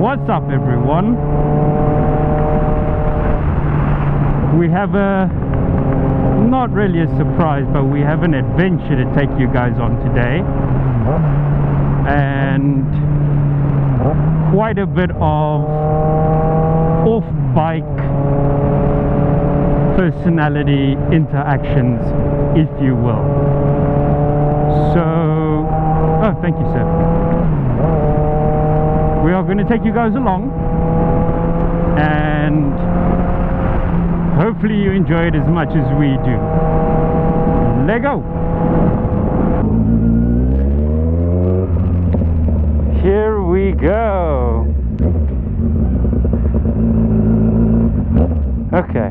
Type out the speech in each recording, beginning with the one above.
What's up, everyone? We have not really a surprise, but we have an adventure to take you guys on today, and quite a bit of off-bike personality interactions, if you will. So, oh, thank you, sir. We are going to take you guys along, and hopefully you enjoy it as much as we do. Let go! Here we go! Okay,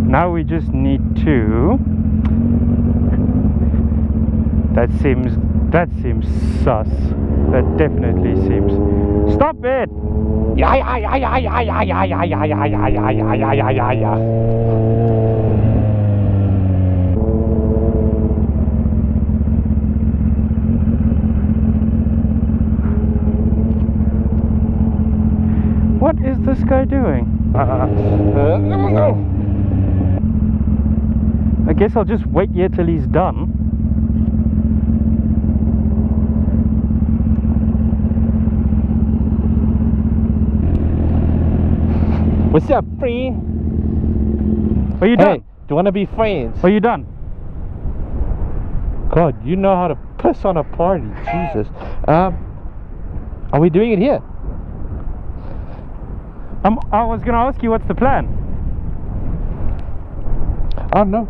now we just need to... That seems sus. That definitely seems... Stop it! What is this guy doing? I guess I'll just wait here till he's done. What's up, friend? Are you done? Hey, do you want to be friends? Are you done? God, you know how to piss on a party. Jesus. Are we doing it here? I was gonna ask you what's the plan. I don't know.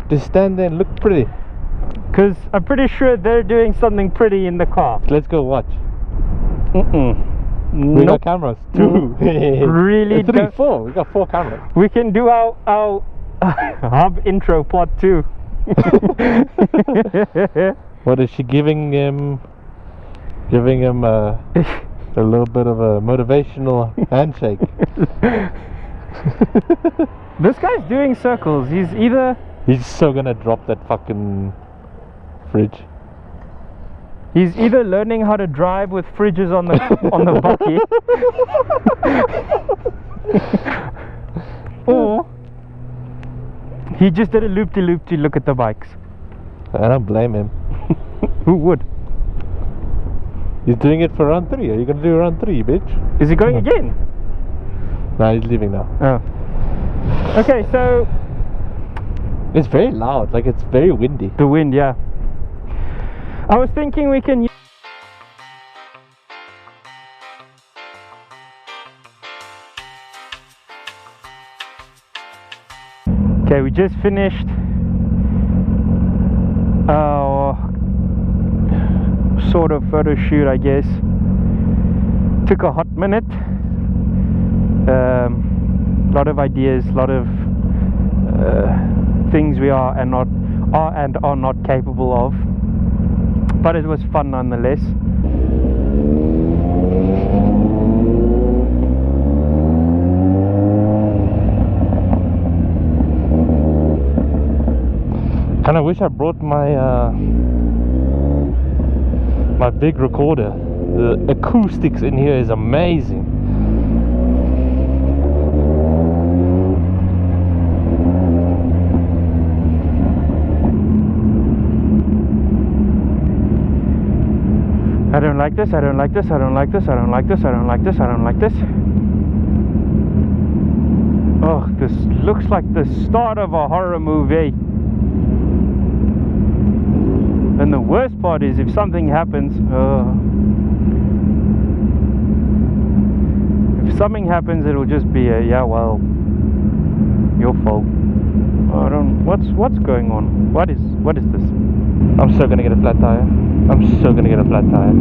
Just stand there and look pretty. Because I'm pretty sure they're doing something pretty in the car. Let's go watch. We Nope. got cameras. 2. Really? 3, 4. We got 4 cameras. We can do our hub intro part 2. What is she giving him? Giving him a little bit of a motivational handshake. This guy's doing circles. He's so gonna drop that fucking fridge. He's either learning how to drive with fridges on the bucky, or he just did a loop-de-loop to look at the bikes. I don't blame him. Who would? He's doing it for round 3. Are you gonna do round 3, bitch? Is he going again? No, he's leaving now. Oh. Okay, so It's very loud. Like, it's very windy. the wind, yeah. I was thinking we can. Okay, we just finished our sort of photo shoot, I guess. Took a hot minute. Lot of ideas, lot of things we are and are not capable of. But it was fun nonetheless. Kinda wish I brought my my big recorder. The acoustics in here is amazing. I don't like this, I don't like this, I don't like this, I don't like this, I don't like this, I don't like this. Oh, this looks like the start of a horror movie. And the worst part is if something happens, if something happens, it'll just be a, yeah, well, your fault. I don't, what's going on? What is this? I'm so gonna get a flat tire. I'm so gonna get a flat tire.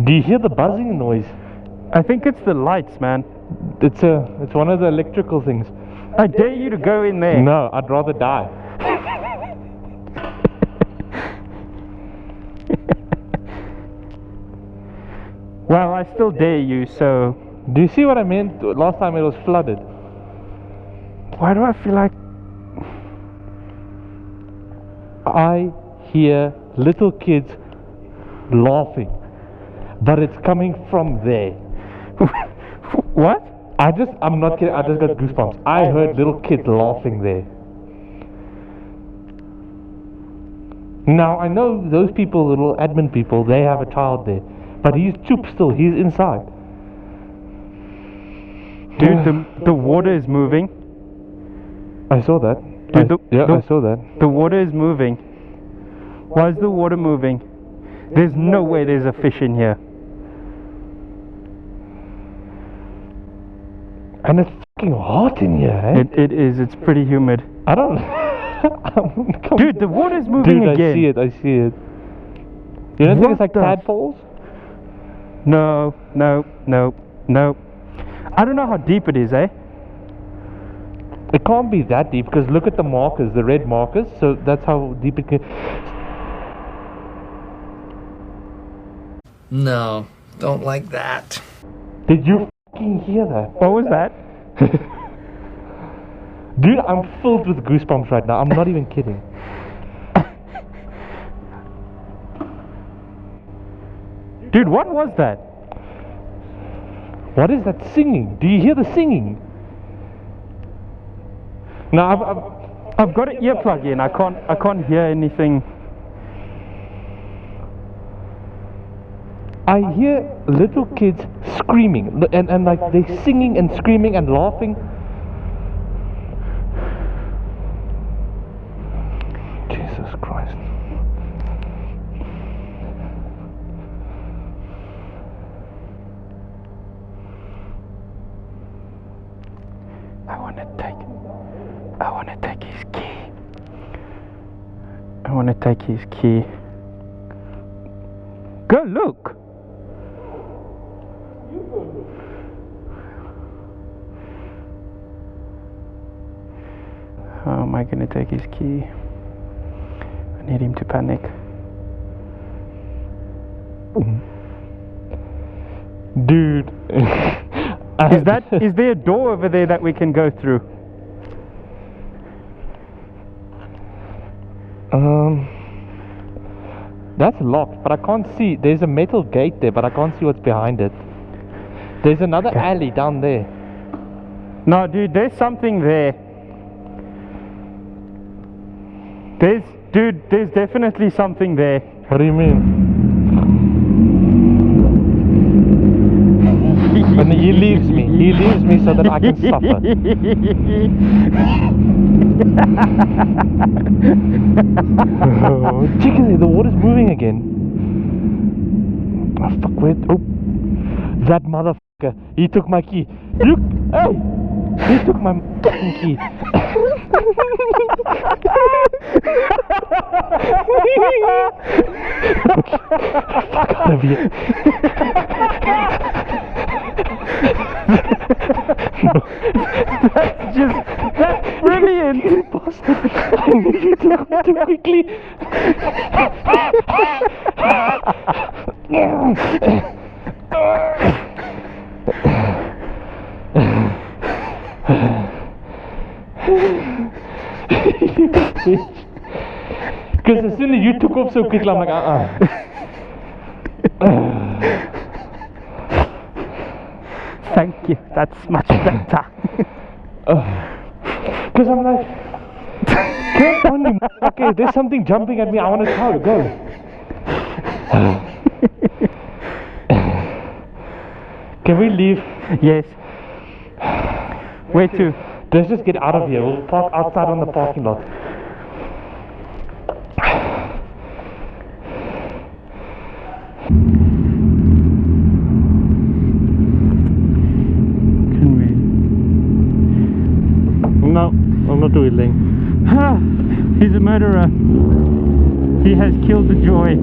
Do you hear the buzzing noise? I think it's the lights, man. It's one of the electrical things. I dare you to go in there. No, I'd rather die. Well, I still dare you, so Do you see what I meant? Last time it was flooded. Why do I feel like... I hear little kids laughing, but it's coming from there. What? I'm not kidding, I just got goosebumps. I heard little kids laughing there. Now I know those people, little admin people, they have a child there, but he's choop still, he's inside. Dude, the water is moving. I saw that. Dude, I saw that. The water is moving. Why is the water moving? There's no way there's a fish in here. And it's fucking hot in here, eh? It is. It's pretty humid. I don't... Dude, the water's moving Dude, again. I see it. You don't think it's like tadpoles? No. I don't know how deep it is, eh? It can't be that deep because look at the markers, the red markers. So that's how deep it can... No, don't like that. Did you fucking hear that? What was that? Dude, I'm filled with goosebumps right now. I'm not even kidding. Dude, what was that? What is that singing? Do you hear the singing? No, I've got an earplug in. I can't hear anything. I hear little kids screaming and like they singing and screaming and laughing. Jesus Christ. I want to take his key. I want to take his key. Go look. How am I going to take his key? I need him to panic. Dude. Is there a door over there that we can go through? That's locked, but I can't see. There's a metal gate there, but I can't see what's behind it. There's another alley down there. No, dude, there's something there. There's definitely something there. What do you mean? And he leaves me so that I can suffer. Chicken, the water's moving again. Oh fuck, wait. Oh, that motherfucker, he took my key. Look, hey, he took my fucking key. Fuck out of here. That's brilliant. You bastard. I knew you took it too quickly. Because as soon as you took off so quickly, I'm like, Thank you. That's much better. Because I'm like, come on, you motherfucker, there's something jumping at me, I want to try to go. Can we leave? Yes. Where to? Let's just get out of here. We'll park outside on the parking lot. Can we? No, I'm not willing. He's a murderer. He has killed the joy.